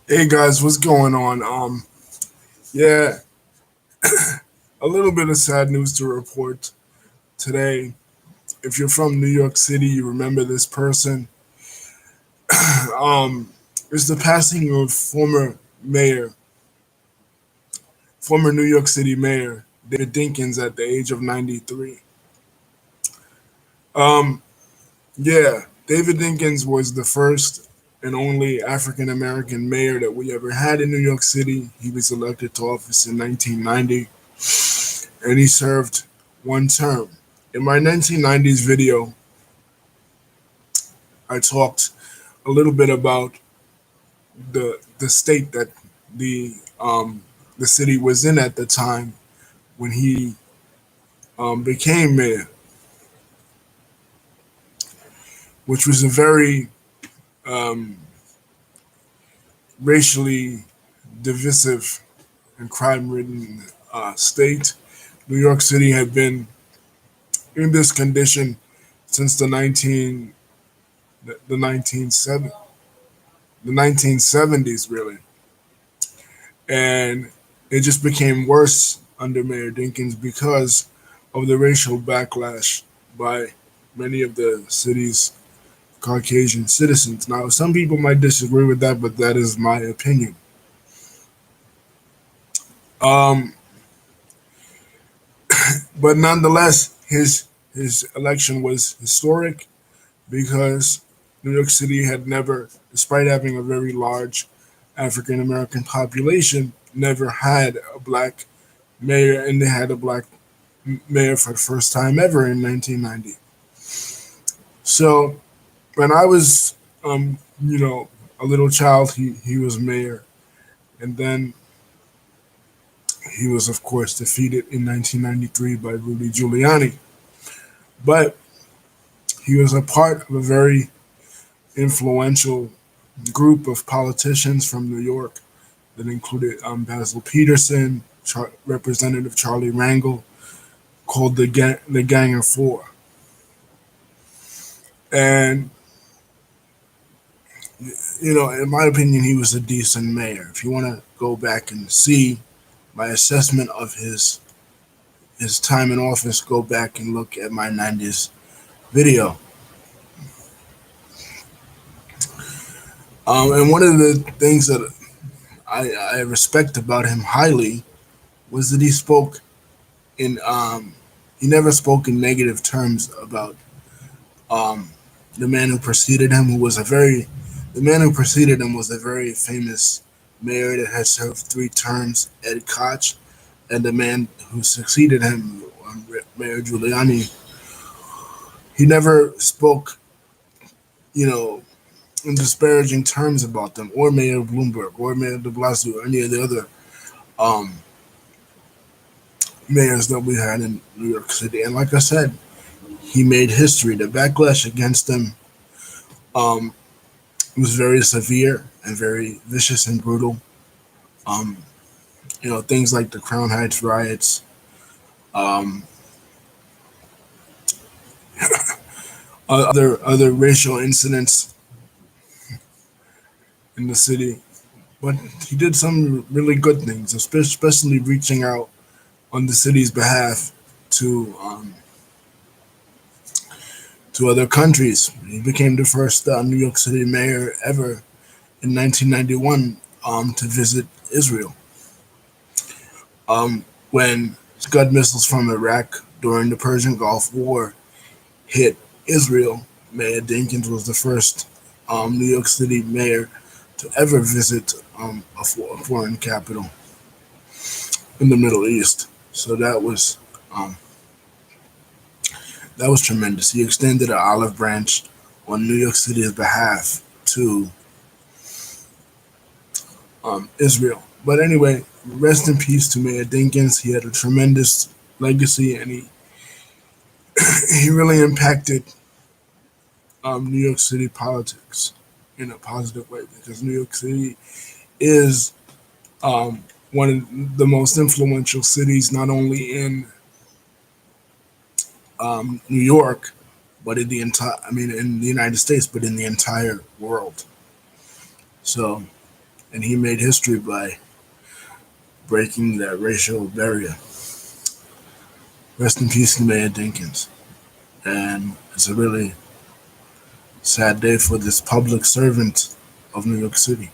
Hey guys, what's going on? Yeah, a little bit of sad news to report today. If you're from New York City, you remember this person. Um, it's the passing of former New York City Mayor David Dinkins at the age of 93. Um, yeah, David Dinkins was the first and only African American mayor that we ever had in New York City. He was elected to office in 1990, and he served one term. In my 1990s video, I talked a little bit about the state that the the city was in at the time when he became mayor, which was a very um, racially divisive and crime-ridden state. New York City had been in this condition since the 1970s really, and it just became worse under Mayor Dinkins because of the racial backlash by many of the city's Caucasian citizens. Now, some people might disagree with that, but that is my opinion. Um, but nonetheless, his election was historic because New York City had never, despite having a very large African American population, never had a black mayor, and they had a black mayor for the first time ever in 1990. So when I was, a little child, he was mayor, and then he was, of course, defeated in 1993 by Rudy Giuliani. But he was a part of a very influential group of politicians from New York that included Basil Peterson, Representative Charlie Rangel, called the Gang of Four. And in my opinion, he was a decent mayor. If you want to go back and see my assessment of his time in office, go back and look at my 90s video. And one of the things that I respect about him highly was that he never spoke in negative terms about um, the man who preceded him, the man who preceded him was a very famous mayor that had served three terms, Ed Koch, and the man who succeeded him, Mayor Giuliani. He never spoke, you know, in disparaging terms about them, or Mayor Bloomberg, or Mayor De Blasio, or any of the other um, mayors that we had in New York City. And like I said, he made history. The backlash against him um, was very severe and very vicious and brutal. Um, things like the Crown Heights riots, um, other racial incidents in the city. But he did some really good things, especially reaching out on the city's behalf to to other countries. He became the first New York City mayor ever in 1991 to visit Israel. When Scud missiles from Iraq during the Persian Gulf War hit Israel, Mayor Dinkins was the first New York City mayor to ever visit a foreign capital in the Middle East. So um, that was tremendous. He extended an olive branch on New York City's behalf to Israel. But anyway, rest in peace to Mayor Dinkins. He had a tremendous legacy, and he really impacted New York City politics in a positive way because New York City is one of the most influential cities, not only in New York, but in in the United States, but in the entire world. So and he made history by breaking that racial barrier. Rest in peace to Mayor Dinkins. And it's a really sad day for this public servant of New York City.